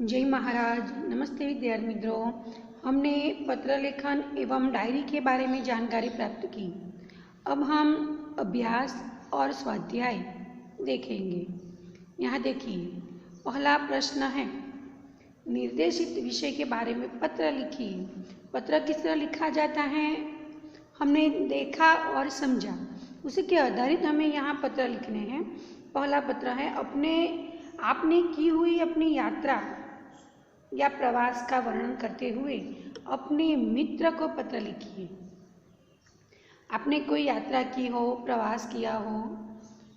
जय महाराज। नमस्ते विद्यार्थी मित्रों, हमने पत्र लेखन एवं डायरी के बारे में जानकारी प्राप्त की। अब हम अभ्यास और स्वाध्याय देखेंगे। यहाँ देखिए, पहला प्रश्न है, निर्देशित विषय के बारे में पत्र लिखिए। पत्र किस तरह लिखा जाता है हमने देखा और समझा, उसी के आधारित हमें यहाँ पत्र लिखने हैं। पहला पत्र है, आपने की हुई अपनी यात्रा या प्रवास का वर्णन करते हुए अपने मित्र को पत्र लिखिए। आपने कोई यात्रा की हो, प्रवास किया हो,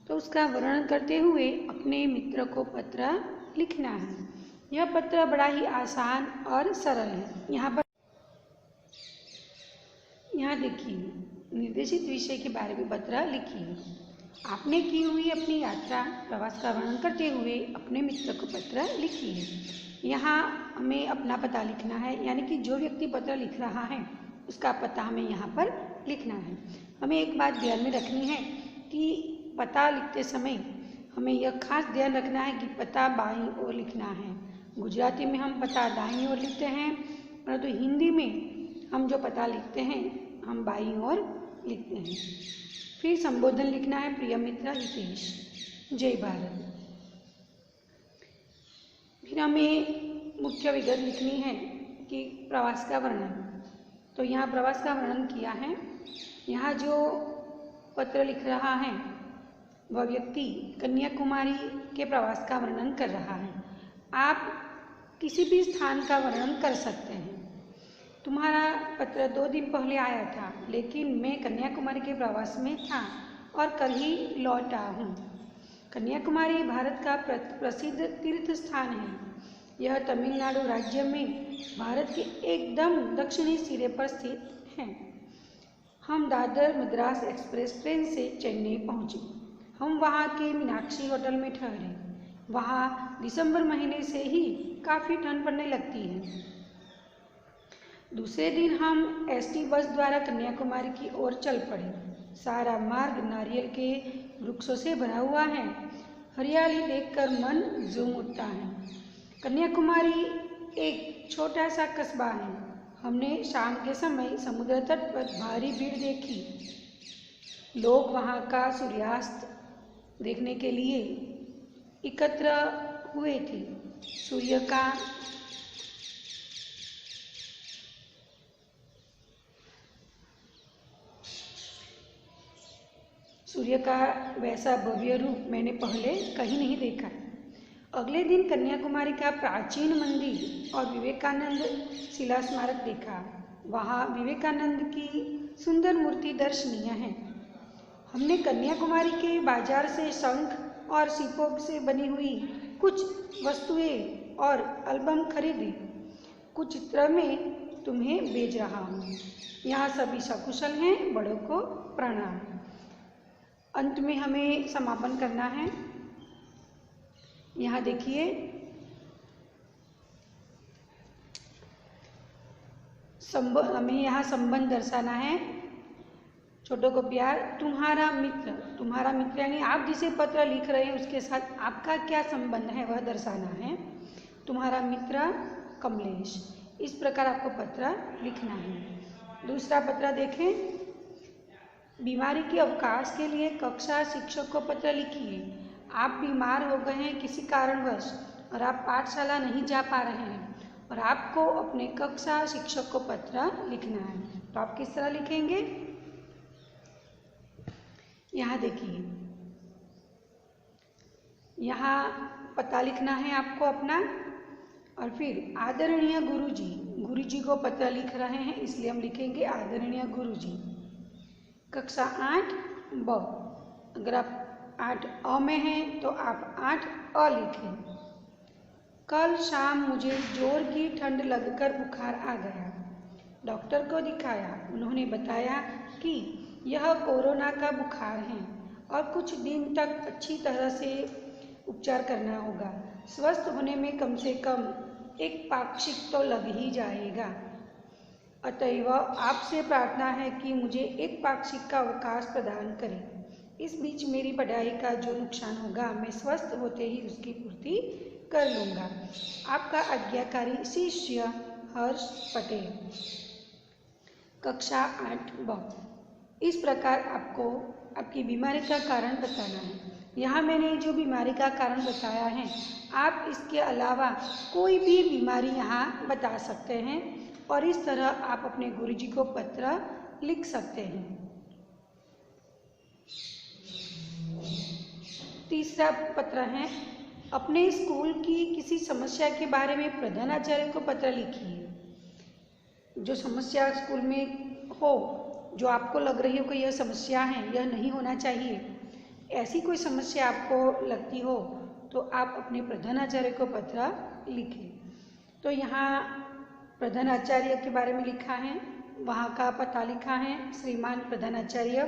तो उसका वर्णन करते हुए अपने मित्र को पत्र लिखना है। यह पत्र बड़ा ही आसान और सरल है। यहाँ देखिए, निर्देशित विषय के बारे में पत्र लिखिए। आपने की हुई अपनी यात्रा, प्रवास का वर्णन करते हुए अपने मित्र को पत्र लिखिए। यहाँ हमें अपना पता लिखना है, यानी कि जो व्यक्ति पत्र लिख रहा है उसका पता हमें यहाँ पर लिखना है। हमें एक बात ध्यान में रखनी है कि पता लिखते समय हमें यह खास ध्यान रखना है कि पता बाईं ओर लिखना है। गुजराती में हम पता दाईं ओर लिखते हैं, परंतु हिंदी में हम जो पता लिखते हैं हम बाईं ओर लिखते हैं। फिर संबोधन लिखना है, प्रिय मित्र हितेश, जय भारत। फिर हमें मुख्य विगत लिखनी है कि प्रवास का वर्णन। तो यहाँ प्रवास का वर्णन किया है। यहाँ जो पत्र लिख रहा है वह व्यक्ति कन्याकुमारी के प्रवास का वर्णन कर रहा है। आप किसी भी स्थान का वर्णन कर सकते हैं। तुम्हारा पत्र 2 दिन पहले आया था, लेकिन मैं कन्याकुमारी के प्रवास में था और कल ही लौटा हूँ। कन्याकुमारी भारत का प्रसिद्ध तीर्थ स्थान है। यह तमिलनाडु राज्य में भारत के एकदम दक्षिणी सिरे पर स्थित है। हम दादर मद्रास एक्सप्रेस ट्रेन से चेन्नई पहुँचे। हम वहाँ के मीनाक्षी होटल में ठहरे। वहाँ दिसंबर महीने से ही काफ़ी ठंड पड़ने लगती है। दूसरे दिन हम एसटी बस द्वारा कन्याकुमारी की ओर चल पड़े। सारा मार्ग नारियल के वृक्षों से भरा हुआ है। हरियाली देखकर मन झूम उठता है। कन्याकुमारी एक छोटा सा कस्बा है। हमने शाम के समय समुद्र तट पर भारी भीड़ देखी। लोग वहाँ का सूर्यास्त देखने के लिए एकत्र हुए थे। सूर्य का वैसा भव्य रूप मैंने पहले कहीं नहीं देखा। अगले दिन कन्याकुमारी का प्राचीन मंदिर और विवेकानंद शिला स्मारक देखा। वहाँ विवेकानंद की सुंदर मूर्ति दर्शनीय है। हमने कन्याकुमारी के बाजार से शंख और सीपों से बनी हुई कुछ वस्तुएं और एल्बम खरीदी। कुछ चित्र में तुम्हें भेज रहा हूँ। यहाँ सभी सकुशल हैं। बड़ों को प्रणाम। अंत में हमें समापन करना है। यहाँ देखिए, हमें यहाँ संबंध दर्शाना है। छोटों को प्यार, तुम्हारा मित्र यानी आप जिसे पत्र लिख रहे हैं उसके साथ आपका क्या संबंध है वह दर्शाना है। तुम्हारा मित्र कमलेश। इस प्रकार आपको पत्र लिखना है। दूसरा पत्र देखें, बीमारी के अवकाश के लिए कक्षा शिक्षक को पत्र लिखिए। आप बीमार हो गए हैं किसी कारणवश और आप पाठशाला नहीं जा पा रहे हैं और आपको अपने कक्षा शिक्षक को पत्र लिखना है। तो आप किस तरह लिखेंगे, यहाँ देखिए। यहाँ पता लिखना है आपको अपना, और फिर आदरणीय गुरुजी को पत्र लिख रहे हैं, इसलिए हम लिखेंगे आदरणीय गुरुजी। कक्षा 8 ब। अगर आप 8 अ में हैं तो आप 8 अ लिखें। कल शाम मुझे जोर की ठंड लगकर बुखार आ गया। डॉक्टर को दिखाया। उन्होंने बताया कि यह कोरोना का बुखार है और कुछ दिन तक अच्छी तरह से उपचार करना होगा। स्वस्थ होने में कम से कम 1 पाक्षिक तो लग ही जाएगा। अतएव आपसे प्रार्थना है कि मुझे 1 पाक्षिक का अवकाश प्रदान करें। इस बीच मेरी पढ़ाई का जो नुकसान होगा मैं स्वस्थ होते ही उसकी पूर्ति कर लूँगा। आपका आज्ञाकारी शिष्य हर्ष पटेल, कक्षा 8 ब। इस प्रकार आपको आपकी बीमारी का कारण बताना है। यहाँ मैंने जो बीमारी का कारण बताया है, आप इसके अलावा कोई भी बीमारी यहाँ बता सकते हैं और इस तरह आप अपने गुरुजी को पत्र लिख सकते हैं। तीसरा पत्र है, अपने स्कूल की किसी समस्या के बारे में प्रधानाचार्य को पत्र लिखिए। जो समस्या स्कूल में हो, जो आपको लग रही हो कि यह समस्या है, यह नहीं होना चाहिए, ऐसी कोई समस्या आपको लगती हो तो आप अपने प्रधानाचार्य को पत्र लिखें। तो यहाँ प्रधानाचार्य के बारे में लिखा है, वहाँ का पता लिखा है, श्रीमान प्रधानाचार्य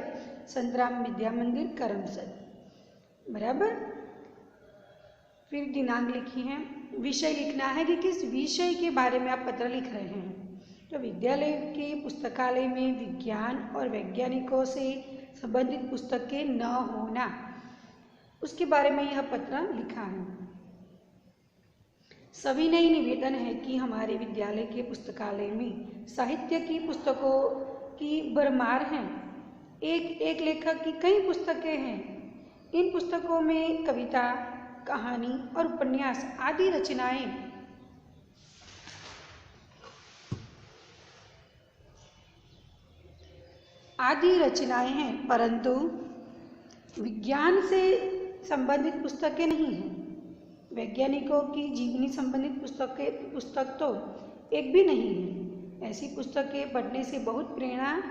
संतराम विद्या मंदिर करमसद, बराबर। फिर दिनांक लिखी है, विषय लिखना है कि किस विषय के बारे में आप पत्र लिख रहे हैं। तो विद्यालय के पुस्तकालय में विज्ञान और वैज्ञानिकों से संबंधित पुस्तकें न होना, उसके बारे में यह पत्र लिखा है। सविनय निवेदन है कि हमारे विद्यालय के पुस्तकालय में साहित्य की पुस्तकों की भरमार है। एक लेखक की कई पुस्तकें हैं। इन पुस्तकों में कविता, कहानी और उपन्यास आदि रचनाएं हैं, परंतु विज्ञान से संबंधित पुस्तकें नहीं हैं। वैज्ञानिकों की जीवनी संबंधित पुस्तक तो एक भी नहीं है। ऐसी पुस्तकें पढ़ने से बहुत प्रेरणा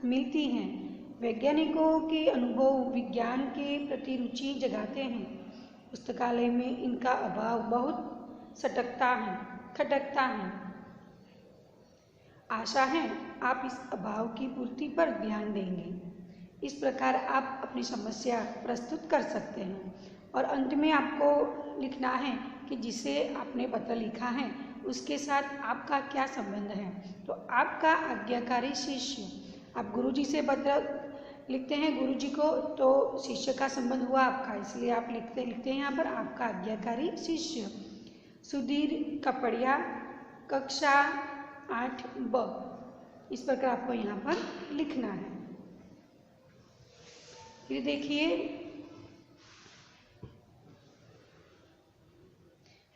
मिलती हैं। वैज्ञानिकों के अनुभव विज्ञान के प्रति रुचि जगाते हैं। पुस्तकालय में इनका अभाव बहुत खटकता है। आशा है आप इस अभाव की पूर्ति पर ध्यान देंगे। इस प्रकार आप अपनी समस्या प्रस्तुत कर सकते हैं और अंत में आपको लिखना है कि जिसे आपने पत्र लिखा है उसके साथ आपका क्या संबंध है। तो आपका आज्ञाकारी शिष्य, आप गुरुजी से पत्र लिखते हैं गुरुजी को, तो शिष्य का संबंध हुआ आपका, इसलिए आप लिखते हैं यहाँ पर आपका आज्ञाकारी शिष्य सुधीर कपड़िया, कक्षा 8 ब। इस प्रकार आपको यहाँ पर लिखना है। फिर देखिए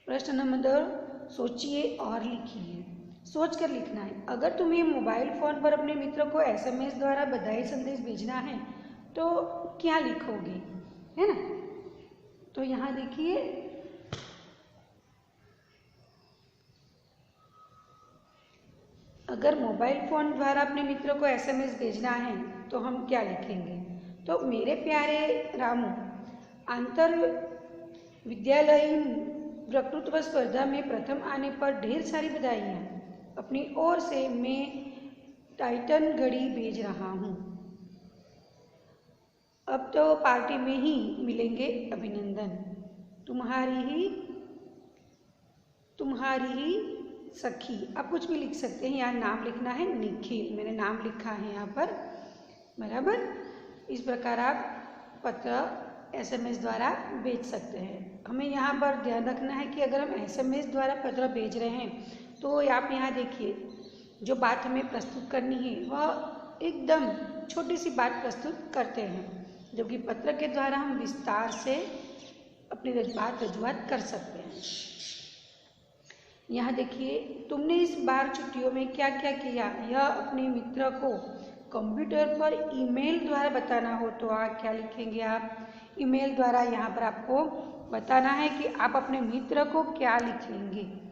प्रश्न नंबर 2, सोचिए और लिखिए। सोच कर लिखना है। अगर तुम्हें मोबाइल फ़ोन पर अपने मित्र को SMS द्वारा बधाई संदेश भेजना है तो क्या लिखोगे, है ना। तो यहाँ देखिए, अगर मोबाइल फ़ोन द्वारा अपने मित्र को SMS भेजना है तो हम क्या लिखेंगे। तो मेरे प्यारे रामू, अंतर विद्यालयीन वक्तृत्व स्पर्धा में प्रथम आने पर ढेर सारी बधाइयाँ। अपनी ओर से मैं टाइटन घड़ी भेज रहा हूँ। अब तो पार्टी में ही मिलेंगे अभिनंदन। तुम्हारी ही सखी। आप कुछ भी लिख सकते हैं, यहाँ नाम लिखना है निखिल, मैंने नाम लिखा है यहाँ पर, बराबर। इस प्रकार आप पत्र SMS द्वारा भेज सकते हैं। हमें यहाँ पर ध्यान रखना है कि अगर हम SMS द्वारा पत्र भेज रहे हैं तो आप यहाँ देखिए, जो बात हमें प्रस्तुत करनी है वह एकदम छोटी सी बात प्रस्तुत करते हैं, जबकि पत्र के द्वारा हम विस्तार से अपनी रजूआत कर सकते हैं। यहाँ देखिए, तुमने इस बार छुट्टियों में क्या क्या किया, यह अपने मित्र को कंप्यूटर पर ईमेल द्वारा बताना हो तो आप क्या लिखेंगे। आप ईमेल द्वारा यहाँ पर आपको बताना है कि आप अपने मित्र को क्या लिखेंगे।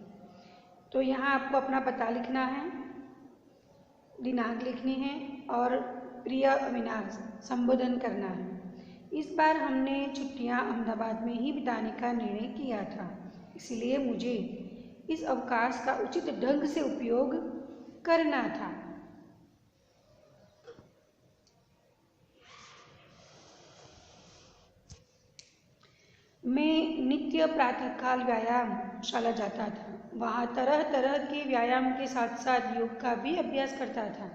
तो यहाँ आपको अपना पता लिखना है, दिनांक लिखनी है और प्रिय अविनाश संबोधन करना है। इस बार हमने छुट्टियाँ अहमदाबाद में ही बिताने का निर्णय किया था, इसलिए मुझे इस अवकाश का उचित ढंग से उपयोग करना था। मैं नित्य प्रातःकाल व्यायामशाला जाता था। वहाँ तरह तरह के व्यायाम के साथ साथ योग का भी अभ्यास करता था।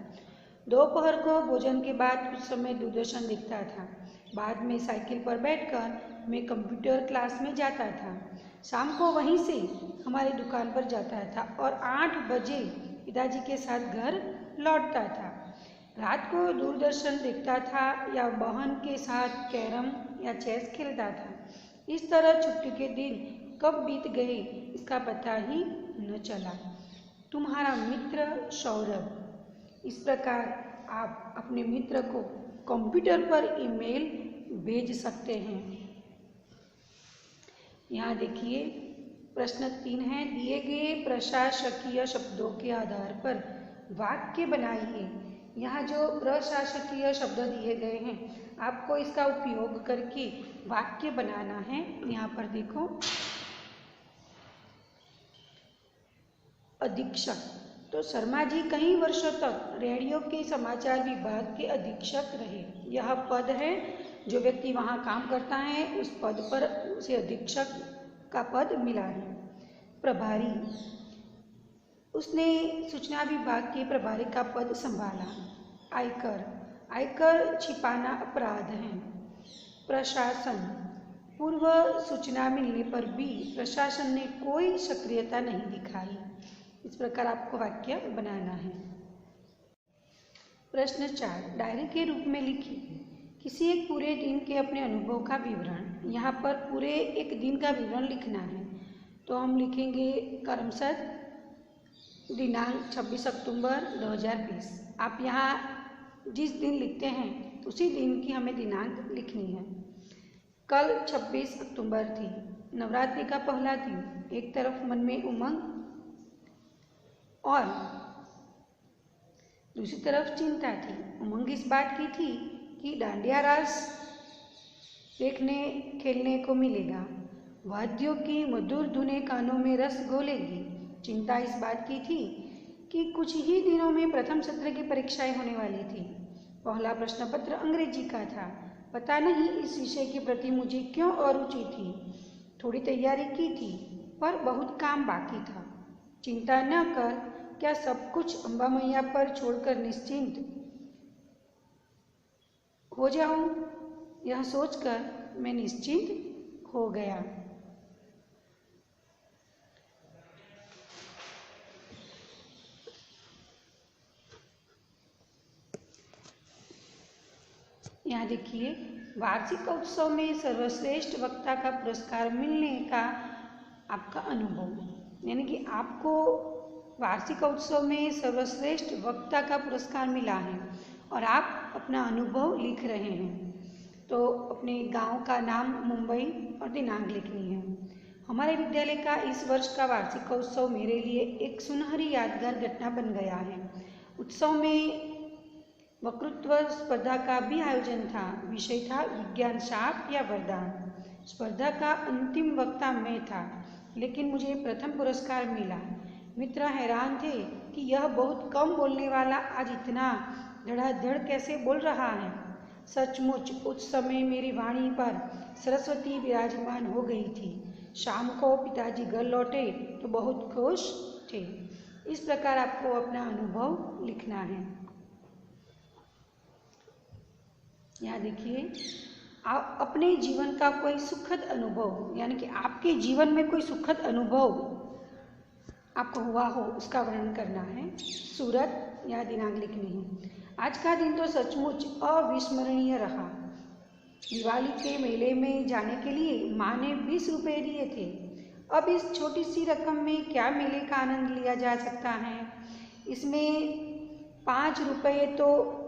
दोपहर को भोजन के बाद कुछ समय दूरदर्शन देखता था। बाद में साइकिल पर बैठकर मैं कंप्यूटर क्लास में जाता था। शाम को वहीं से हमारी दुकान पर जाता था और 8 बजे पिताजी के साथ घर लौटता था। रात को दूरदर्शन देखता था या बहन के साथ कैरम या चेस खेलता था। इस तरह छुट्टी के दिन कब बीत गए इसका पता ही न चला। तुम्हारा मित्र सौरभ। इस प्रकार आप अपने मित्र को कंप्यूटर पर ईमेल भेज सकते हैं। यहाँ देखिए प्रश्न 3 है, दिए गए प्रशासकीय शब्दों के आधार पर वाक्य बनाइए। यहाँ जो प्रशासकीय शब्द दिए गए हैं आपको इसका उपयोग करके वाक्य बनाना है। यहाँ पर देखो, अधीक्षक, तो शर्मा जी कई वर्षों तक रेडियो के समाचार विभाग के अधीक्षक रहे। यह पद है, जो व्यक्ति वहाँ काम करता है उस पद पर उसे अधीक्षक का पद मिला है। प्रभारी, उसने सूचना विभाग के प्रभारी का पद संभाला। आयकर, आयकर छिपाना अपराध है। प्रशासन, पूर्व सूचना मिलने पर भी प्रशासन ने कोई सक्रियता नहीं दिखाई। इस प्रकार आपको वाक्य बनाना है। प्रश्न 4, डायरी के रूप में लिखिए। किसी एक पूरे दिन के अपने अनुभव का विवरण। यहाँ पर पूरे एक दिन का विवरण लिखना है, तो हम लिखेंगे कर्मशः दिनांक 26 अक्टूबर 2020। आप यहाँ जिस दिन लिखते हैं उसी दिन की हमें दिनांक लिखनी है। कल 26 अक्टूबर थी, नवरात्रि का पहला दिन। एक तरफ मन में उमंग और दूसरी तरफ चिंता थी। उमंग इस बात की थी कि डांडिया रास देखने खेलने को मिलेगा, वाद्यों की मधुर धुनें कानों में रस घोलेगी। चिंता इस बात की थी कि कुछ ही दिनों में प्रथम सत्र की परीक्षाएं होने वाली थी। पहला प्रश्न पत्र अंग्रेजी का था। पता नहीं इस विषय के प्रति मुझे क्यों अरुचि थी। थोड़ी तैयारी की थी पर बहुत काम बाकी था। चिंता न कर, क्या सब कुछ अम्बा मैया पर छोड़कर निश्चिंत हो जाऊं? यह सोचकर मैं निश्चिंत हो गया। यहाँ देखिए, वार्षिक उत्सव में सर्वश्रेष्ठ वक्ता का पुरस्कार मिलने का आपका अनुभव, यानी कि आपको वार्षिक उत्सव में सर्वश्रेष्ठ वक्ता का पुरस्कार मिला है और आप अपना अनुभव लिख रहे हैं। तो अपने गांव का नाम, मुंबई और दिनांक लिखनी है। हमारे विद्यालय का इस वर्ष का वार्षिक उत्सव मेरे लिए एक सुनहरी यादगार घटना बन गया है। उत्सव में वक्तृत्व स्पर्धा का भी आयोजन था। विषय था विज्ञान शाप या वरदान। स्पर्धा का अंतिम वक्ता मैं था, लेकिन मुझे प्रथम पुरस्कार मिला। मित्र हैरान थे कि यह बहुत कम बोलने वाला आज इतना धड़ाधड़ कैसे बोल रहा है। सचमुच उस समय मेरी वाणी पर सरस्वती विराजमान हो गई थी। शाम को पिताजी घर लौटे तो बहुत खुश थे। इस प्रकार आपको अपना अनुभव लिखना है। यहाँ देखिए, आप अपने जीवन का कोई सुखद अनुभव, यानी कि आपके जीवन में कोई सुखद अनुभव आपको हुआ हो उसका वर्णन करना है। सूरत या दिनांक लिखनी है। आज का दिन तो सचमुच अविस्मरणीय रहा। दिवाली के मेले में जाने के लिए माँ ने 20 रुपये दिए थे। अब इस छोटी सी रकम में क्या मेले का आनंद लिया जा सकता है। इसमें 5 रुपये तो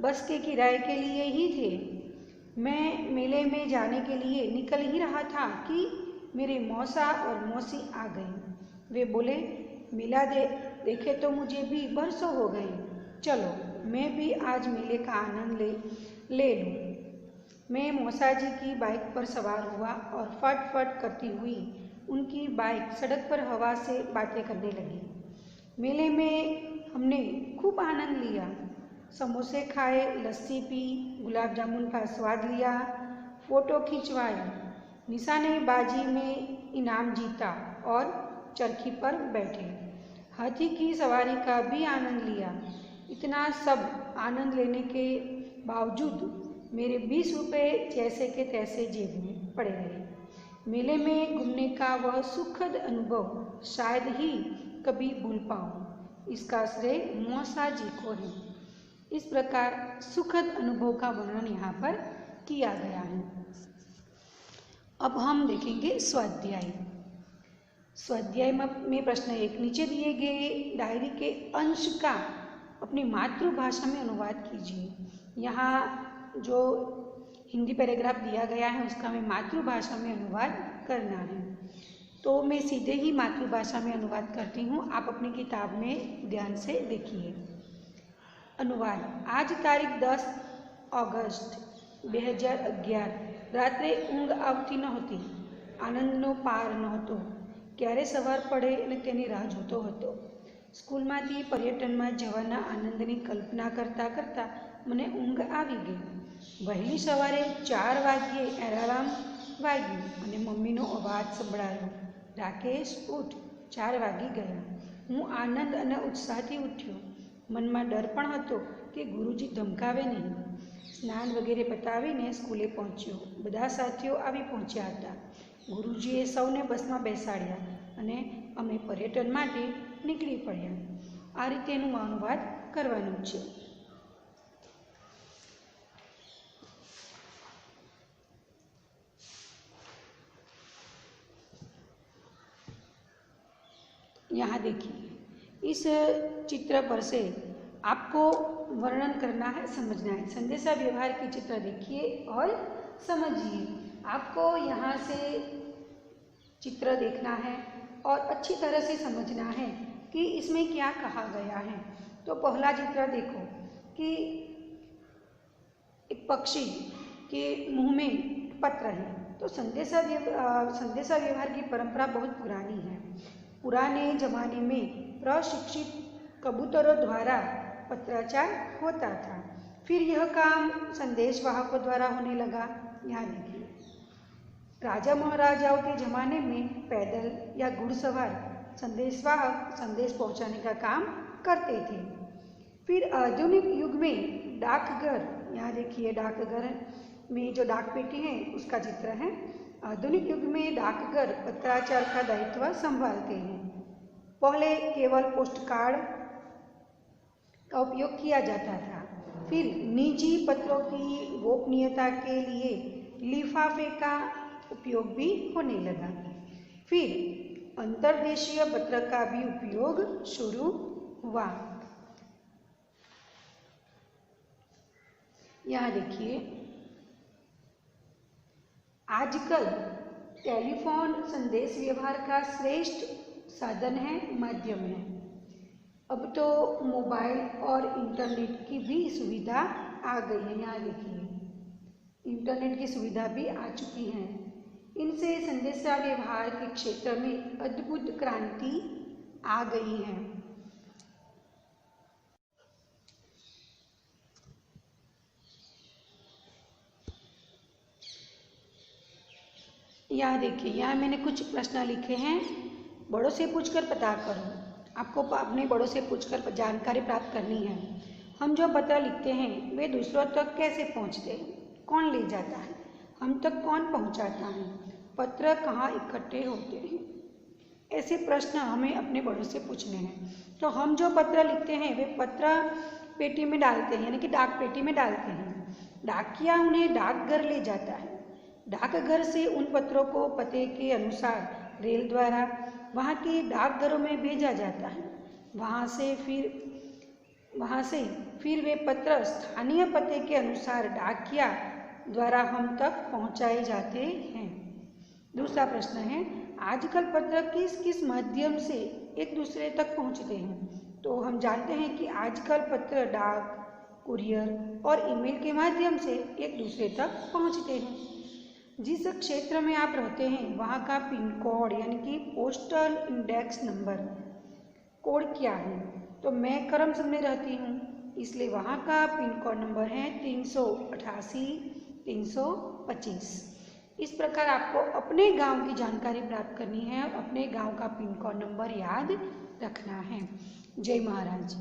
बस के किराए के लिए ही थे। मैं मेले में जाने के लिए निकल ही रहा था कि मेरे मौसा और मौसी आ गए। वे बोले, मेला देखे तो मुझे भी बरसों हो गए, चलो मैं भी आज मेले का आनंद ले लूँ। मैं मौसा जी की बाइक पर सवार हुआ और फट फट करती हुई उनकी बाइक सड़क पर हवा से बातें करने लगी। मेले में हमने खूब आनंद लिया। समोसे खाए, लस्सी पी, गुलाब जामुन का स्वाद लिया, फ़ोटो खिंचवाए, निशानेबाजी में इनाम जीता और चरखी पर बैठे। हाथी की सवारी का भी आनंद लिया। इतना सब आनंद लेने के बावजूद मेरे 20 रुपये जैसे के तैसे जेब में पड़े रहे। मेले में घूमने का वह सुखद अनुभव शायद ही कभी भूल पाऊँ। इसका श्रेय मौसा जी को है। इस प्रकार सुखद अनुभव का वर्णन यहाँ पर किया गया है। अब हम देखेंगे स्वाध्याय। स्वाध्याय में प्रश्न 1, नीचे दिए गए डायरी के अंश का अपनी मातृभाषा में अनुवाद कीजिए। यहाँ जो हिंदी पैराग्राफ दिया गया है उसका हमें मातृभाषा में अनुवाद करना है। तो मैं सीधे ही मातृभाषा में अनुवाद करती हूँ, आप अपनी किताब में ध्यान से देखिए। अनुवाद। आज तारीख 10 ऑगस्ट 2011 રાત્રે ઊંઘ આવતી નહોતી, આનંદનો પાર નહોતો। ક્યારે સવાર પડે અને તેની રાહ જોતો હતો। સ્કૂલમાંથી પર્યટનમાં જવાના આનંદની કલ્પના કરતાં કરતાં મને ઊંઘ આવી ગઈ। વહેલી સવારે 4 વાગ્યે એલાર્મ વાગ્યું અને મમ્મીનો અવાજ સંભળાયો, રાકેશ ઉઠ, 4 વાગી ગયા। હું આનંદ અને ઉત્સાહથી ઉઠ્યો। મનમાં ડર પણ હતો કે ગુરુજી ધમકાવે નહીં। સ્નાન વગેરે પતાવીને સ્કૂલે પહોંચ્યો। બધા સાથીઓ આવી પહોંચ્યા હતા। ગુરુજીએ સૌને બસમાં બેસાડ્યા અને અમે પર્યટન માટે નીકળી પડ્યા। આ રીતે એનું અનુવાદ કરવાનું છે। यहाँ देखिए, इस चित्र पर से आपको वर्णन करना है, समझना है। संदेशा व्यवहार की चित्र देखिए और समझिए। आपको यहाँ से चित्र देखना है और अच्छी तरह से समझना है कि इसमें क्या कहा गया है। तो पहला चित्र देखो कि एक पक्षी के मुंह में पत्र है। तो संदेशा व्यवहार की परंपरा बहुत पुरानी है। पुराने जमाने में प्रशिक्षित कबूतरों द्वारा पत्राचार होता था। फिर यह काम संदेशवाहकों द्वारा होने लगा। यहाँ देखिए, राजा महाराजाओं के ज़माने में पैदल या घुड़सवार संदेशवाहक संदेश पहुँचाने का काम करते थे। फिर आधुनिक युग में डाकघर, यहाँ देखिए डाकघर में जो डाक पेटी है उसका चित्र है। आधुनिक युग में डाकघर पत्राचार का दायित्व संभालते हैं। पहले केवल पोस्ट कार्ड का उपयोग किया जाता था। फिर निजी पत्रों की गोपनीयता के लिए लिफाफे का उपयोग भी होने लगा। फिर अंतर्देशीय पत्र का भी उपयोग शुरू हुआ। यहाँ देखिए, आजकल टेलीफोन संदेश व्यवहार का श्रेष्ठ साधन है, माध्यम है। अब तो मोबाइल और इंटरनेट की भी सुविधा आ गई है। यहाँ देखिए, इंटरनेट की सुविधा भी आ चुकी है। इनसे संदेशा व्यवहार के क्षेत्र में अद्भुत क्रांति आ गई है। यहाँ देखिए, यहाँ मैंने कुछ प्रश्न लिखे हैं। बड़ों से पूछकर पता करो। आपको अपने बड़ों से पूछकर जानकारी प्राप्त करनी है। हम जो पत्र लिखते हैं वे दूसरों तक कैसे पहुँचते हैं? कौन ले जाता है? हम तक कौन पहुँचाता है? पत्र कहाँ इकट्ठे होते हैं? ऐसे प्रश्न हमें अपने बड़ों से पूछने हैं। तो हम जो पत्र लिखते हैं वे पत्र पेटी में डालते हैं, यानी कि डाक पेटी में डालते हैं। डाकिया उन्हें डाकघर ले जाता है। डाकघर से उन पत्रों को पते के अनुसार रेल द्वारा वहाँ के डाकघरों में भेजा जाता है। वहाँ से फिर वे पत्र स्थानीय पते के अनुसार डाकिया द्वारा हम तक पहुँचाए जाते हैं। दूसरा प्रश्न है, आजकल पत्र किस किस माध्यम से एक दूसरे तक पहुँचते हैं? तो हम जानते हैं कि आजकल पत्र डाक, कुरियर और ईमेल के माध्यम से एक दूसरे तक पहुँचते हैं। जिस क्षेत्र में आप रहते हैं वहाँ का पिन कोड यानी कि पोस्टल इंडेक्स नंबर कोड क्या है? तो मैं करमसद में रहती हूँ, इसलिए वहाँ का पिन कोड नंबर है 388 325। इस प्रकार आपको अपने गांव की जानकारी प्राप्त करनी है और अपने गांव का पिन कोड नंबर याद रखना है। जय महाराज।